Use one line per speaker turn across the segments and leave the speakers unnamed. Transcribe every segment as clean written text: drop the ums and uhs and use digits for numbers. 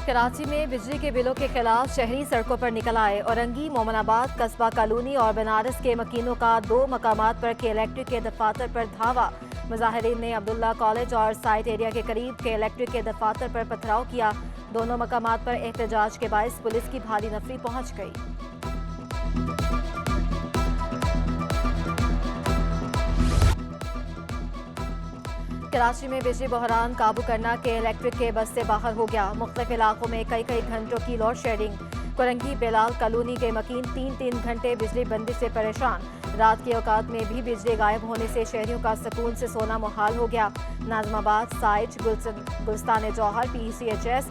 कराची में बिजली के बिलों के खिलाफ शहरी सड़कों पर निकल आए। औरंगी, मोमनाबाद, कस्बा कॉलोनी और बनारस के मकीनों का 2 मकामात पर के इलेक्ट्रिक के दफातर पर धावा। मुजाहिरीन ने अब्दुल्ला कॉलेज और साइट एरिया के करीब के इलेक्ट्रिक के दफातर पर पथराव किया। दोनों मकामात पर एहतजाज के बायस पुलिस की भारी नफरी पहुंच गई। कराची में बिजली बहरान काबू करना के इलेक्ट्रिक के बस से बाहर हो गया। मुख्तलिफ इलाकों में कई घंटों की load shedding. Korangi Bilal colony के मकीन 3 घंटे बिजली बंदिश से परेशान। रात के औकात में भी बिजली गायब होने से शहरियों का सुकून से सोना मुहाल हो गया। नाजमाबाद, साइट, गुलस्तान जौहर, PCHS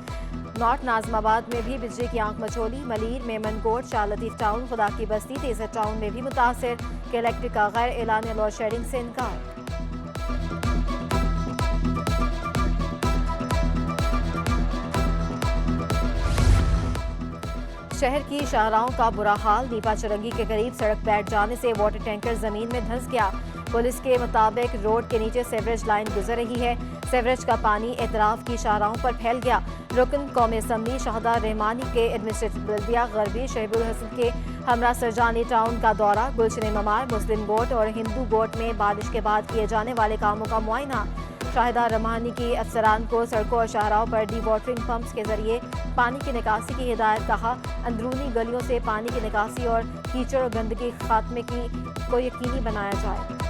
नॉर्थ नाजमाबाद में भी बिजली की आंख मचोली। मलीर, मेमनकोट, शाह लतीफ टाउन, खुदा की बस्ती, तेजर टाउन में भी मुतासर के इलेक्ट्रिक का गैर एलानी लोड शेडिंग से इनकार। शहर की शाहराहों का बुरा हाल। नीपा चरंगी के करीब सड़क बैठ जाने से वाटर टैंकर जमीन में धंस गया। पुलिस के मुताबिक रोड के नीचे सीवरेज लाइन गुजर रही है। सीवरेज का पानी एतराफ की शाहराहों पर फैल गया। रुकन कौमी असम्बली शाहदा रहमानी के एडमिनिस्ट्रेटिव बल्दिया गरबी शहबुल हसन के हमरा सरजानी टाउन का दौरा। गुलशन ममार, मुस्लिम गोट और हिंदू गोट में बारिश के बाद किए जाने वाले कामों का मुआयना। शाहिदा रहमानी की अफसरान को सड़कों और शाहराहों पर डी वाटरिंग पंप्स के जरिए पानी की निकासी की हिदायत। कहा, अंदरूनी गलियों से पानी की निकासी और कीचड़ और गंदगी खात्मे को यकीनी बनाया जाए।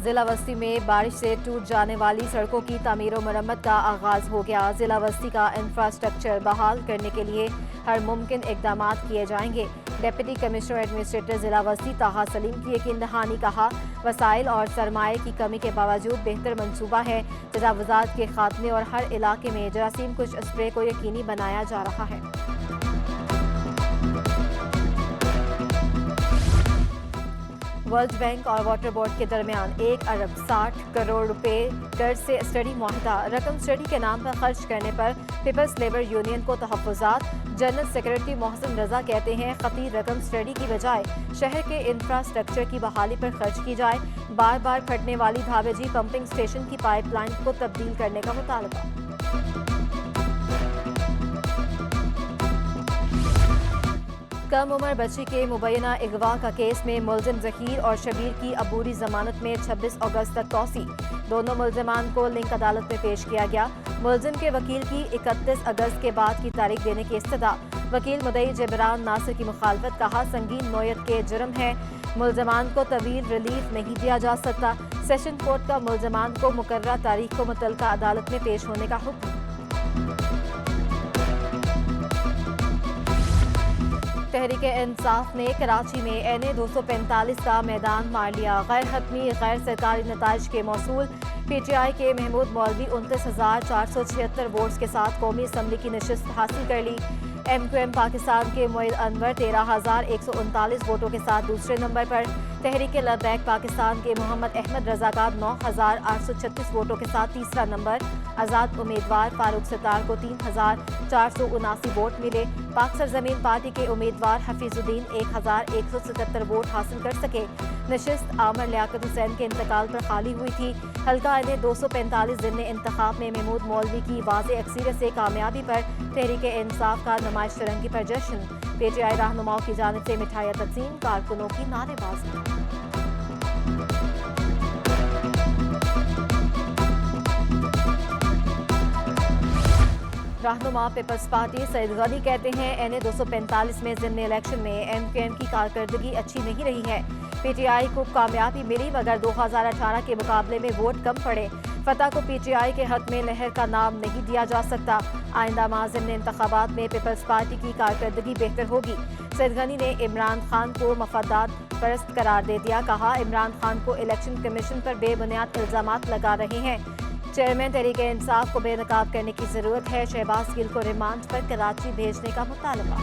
जिला वस्ती में बारिश से टूट जाने वाली सड़कों की तामीर और मरम्मत का आगाज हो गया। जिला वस्ती का इंफ्रास्ट्रक्चर बहाल करने के लिए हर मुमकिन इकदाम किए जाएंगे। डिप्टी कमिश्नर एडमिनिस्ट्रेटर जिला वस्ती ताहा सलीम की यकीन दहानी। कहा, वसाइल और सरमाए की कमी के बावजूद बेहतर मंसूबा है। तजावुजात के खात्मे और हर इलाके में जरासीम कुछ स्प्रे को यकीनी बनाया जा रहा है। वर्ल्ड बैंक और वाटर बोर्ड के दरमियान 1 अरब 60 करोड़ रुपए कर्ज से स्टडी मुआहदा। रकम स्टडी के नाम पर खर्च करने पर पीपल्स लेबर यूनियन को तहफ़्फ़ुज़ात। जनरल सेक्रेटरी मोहसिन रजा कहते हैं, खतीर रकम स्टडी की बजाय शहर के इंफ्रास्ट्रक्चर की बहाली पर खर्च की जाए। बार बार फटने वाली धावेजी पंपिंग स्टेशन की पाइपलाइन को तब्दील करने का मुतालबा। कम उम्र बच्ची के मुबैना अगवा का केस में मुलजिम ज़हीर और शबीर की अबूरी जमानत में 26 अगस्त तक तौसी। दोनों मुलजमान को लिंक अदालत में पेश किया गया। मुलजिम के वकील की 31 अगस्त के बाद की तारीख देने की इस्तदा। वकील मुदई जबरान नासिर की मुखालफत। कहा, संगीन नोयत के जुर्म है, मुलजमान को तवील रिलीफ नहीं दिया जा सकता। सेशन कोर्ट का मुलजमान को मुकर्ररा तारीख को मुतल्लिका अदालत में पेश होने का हुक्म। तहरीक इंसाफ ने कराची में NA 245 का मैदान मार लिया। गैर हतमी गैर सरकारी नताइज के मौसूल। PTI के महमूद मौलवी 29,476 वोट्स के साथ कौमी असम्बली की नशिस्त हासिल कर ली। MQM पाकिस्तान के मोइद अनवर 13,139 वोटों के साथ दूसरे नंबर पर। तहरीक लबैक पाकिस्तान के मोहम्मद अहमद रजाकार 9,836 वोटों के साथ तीसरा नंबर। आज़ाद उम्मीदवार फारूक सत्तार को 3,479 वोट मिले। पाक सरजमीन पार्टी के उम्मीदवार हफीजुद्दीन 1,177 वोट हासिल कर सके। नशिस्त आमर लियाकत हुसैन के इंतकाल पर खाली हुई थी। हल्का NA 245 ज़िमनी इंतखाब में महमूद मौलवी की वाज़े अक्सरियत से कामयाबी पर तहरीक इंसाफ का नुमाइश तिरंगी पर जश्न। PTI रहनुमाओं की जानिब से मिठाइयाँ तकसीम, कारकुनों की नारेबाजी। रहनुमा पीपल्स पार्टी सईद गनी कहते हैं, NA 245 में ज़िमनी इलेक्शन में MQM की कारकर्दगी अच्छी नहीं रही है। PTI को कामयाबी मिली मगर 2018 के मुकाबले में वोट कम पड़े। फतह को PTI के हक में लहर का नाम नहीं दिया जा सकता। आइंदा माह ज़िमनी इंतखाबात में पीपल्स पार्टी की कारकर्दगी बेहतर होगी। सईद गनी ने इमरान खान को मफादात परस्त करार दे दिया। कहा, इमरान खान को इलेक्शन कमीशन पर बेबुनियाद इल्जामात लगा रहे हैं। चेयरमैन तहरीक इंसाफ को बेनकाब करने की जरूरत है। शहबाज गिल को रिमांड पर कराची भेजने का मुतालबा।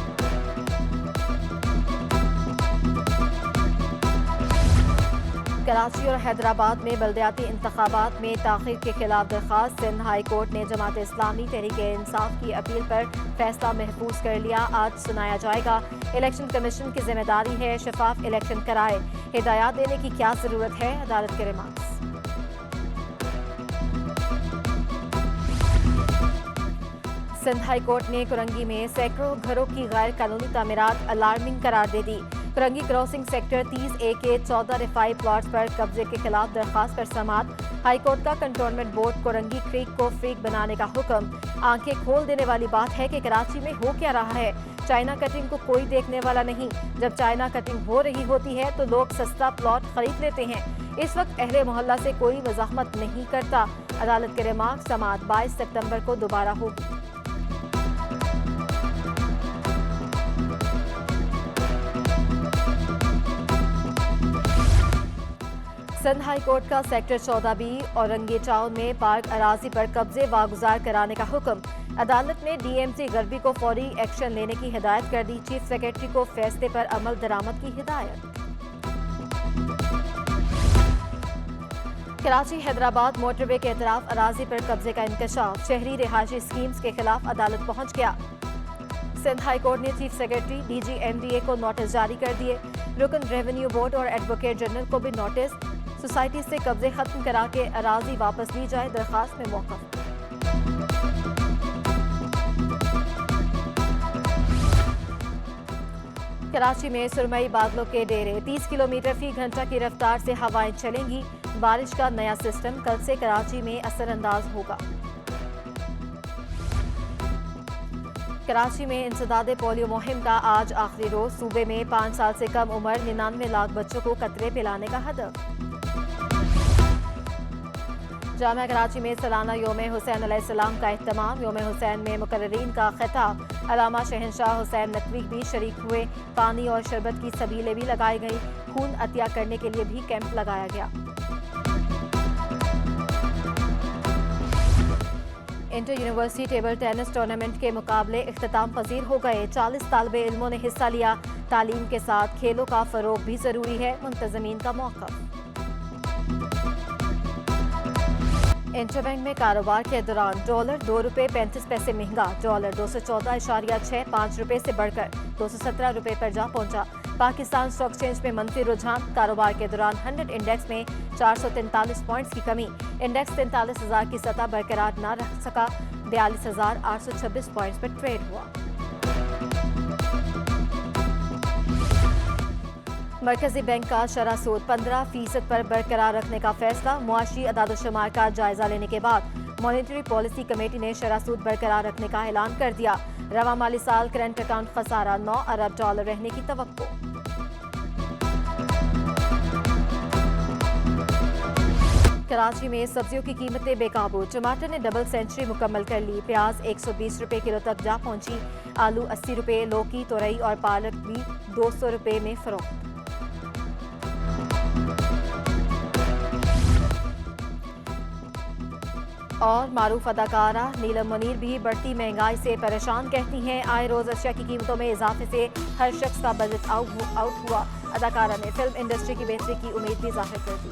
कराची और हैदराबाद में बल्दियाती इंतखाबात में ताख़ीर के खिलाफ दरख्वास्त। सिंध हाई कोर्ट ने जमात इस्लामी तहरीक-ए-इंसाफ की अपील पर फैसला महफूज कर लिया। आज सुनाया जाएगा। इलेक्शन कमीशन की जिम्मेदारी है शफाफ इलेक्शन कराए। हिदायत देने की क्या जरूरत है, अदालत के रिमार्क्स। सिंध हाई कोर्ट ने कुरंगी में सैकड़ों घरों की गैर कानूनी तामीरात अलार्मिंग करार दे दी। कुरंगी क्रॉसिंग सेक्टर 30A के 14 रिफाई प्लॉट्स पर कब्जे के खिलाफ दरखास्त पर समाअत। हाईकोर्ट का कंटोनमेंट बोर्ड कुरंगी क्रीक को फ्रीक बनाने का हुक्म। आंखें खोल देने वाली बात है कि कराची में हो क्या रहा है। चाइना कटिंग को कोई देखने वाला नहीं। जब चाइना कटिंग हो रही होती है तो लोग सस्ता प्लॉट खरीद लेते हैं। इस वक्त अहले मोहल्ला से कोई वजाहमत नहीं करता। अदालत के रिमार्क। समाअत 22 सितंबर को दोबारा होगी। सिंध हाई कोर्ट का सेक्टर 14B औरंगी टाउन में पार्क अराजी पर कब्जे वागुजार कराने का हुक्म। अदालत ने DMC गरबी को फौरी एक्शन लेने की हिदायत कर दी। चीफ सेक्रेटरी को फैसले पर अमल दरामद की हिदायत। कराची हैदराबाद मोटरवे के अतराफ अराजी पर कब्जे का इंकशाफ। शहरी रिहायशी स्कीम्स के खिलाफ अदालत पहुंच गया। सिंध हाई कोर्ट ने चीफ सेक्रेटरी DG MDA को नोटिस जारी कर दिए। रुकन रेवेन्यू बोर्ड और एडवोकेट जनरल को भी नोटिस। सोसाइटी से कब्जे खत्म करा के अराजी वापस ली जाए, दरखास्त में मौक़िफ़। कराची में सुरमई बादलों के डेरे। 30 किलोमीटर फी घंटा की रफ्तार से हवाएं चलेंगी। बारिश का नया सिस्टम कल से कराची में असरअंदाज होगा। कराची में इंसदादे पोलियो मुहिम का आज आखिरी रोज। सूबे में 5 साल से कम उम्र 99 लाख बच्चों को कतरे पिलाने का हदफ। जामिया कराची में सालाना योम हुसैन अलैहिस्सलाम का एहतमाम। योम हुसैन में मुकर्रीन का खिताब। अलामा शहनशाह हुसैन नकवी भी शरीक हुए। पानी और शरबत की सबीलें भी लगाई गई। खून अतिया करने के लिए भी कैंप लगाया गया। Inter university table tennis tournament के मुकाबले इख्तिताम पजीर हो गए। 40 तालिबे इल्मों ने हिस्सा लिया। तालीम के साथ खेलों का फरोग भी जरूरी है, मुंतजमीन का मौक़िफ़। इंटरबैंक में कारोबार के दौरान डॉलर 2 रुपये 35 पैसे महंगा। डॉलर 214.65 रुपये से बढ़कर 217 रुपये पर जा पहुंचा। पाकिस्तान स्टॉक एक्सचेंज में मंफी रुझान। कारोबार के दौरान 100 इंडेक्स में 443 पॉइंट्स की कमी। इंडेक्स 43,000 की सतह बरकरार न रख सका। 42,826 पॉइंट्स पर ट्रेड हुआ। मरकजी बैंक का शरह सूद 15% पर बरकरार रखने का फैसला। मुआशी अदाद-ओ-शुमार का जायजा लेने के बाद मॉनेटरी पॉलिसी कमेटी ने शरह सूद बरकरार रखने का ऐलान कर दिया। रवा माली साल करंट अकाउंट खसारा 9 अरब डॉलर रहने की तवक्को। कराची में सब्जियों की कीमतें बेकाबू। टमाटर ने डबल सेंचुरी मुकम्मल कर ली। प्याज 120 रुपये किलो तक जा पहुंची। आलू 80 रुपये, लौकी, तोरई और पालक भी 200 रुपये में फरोख्त। और मारूफ अदाकारा नीलम मुनीर भी बढ़ती महंगाई से परेशान कहती हैं। आए रोज अशिया की कीमतों में इजाफे से हर शख्स का बजट आउट हुआ। अदाकारा ने फिल्म इंडस्ट्री की बेहतरी की उम्मीद भी जाहिर कर दी।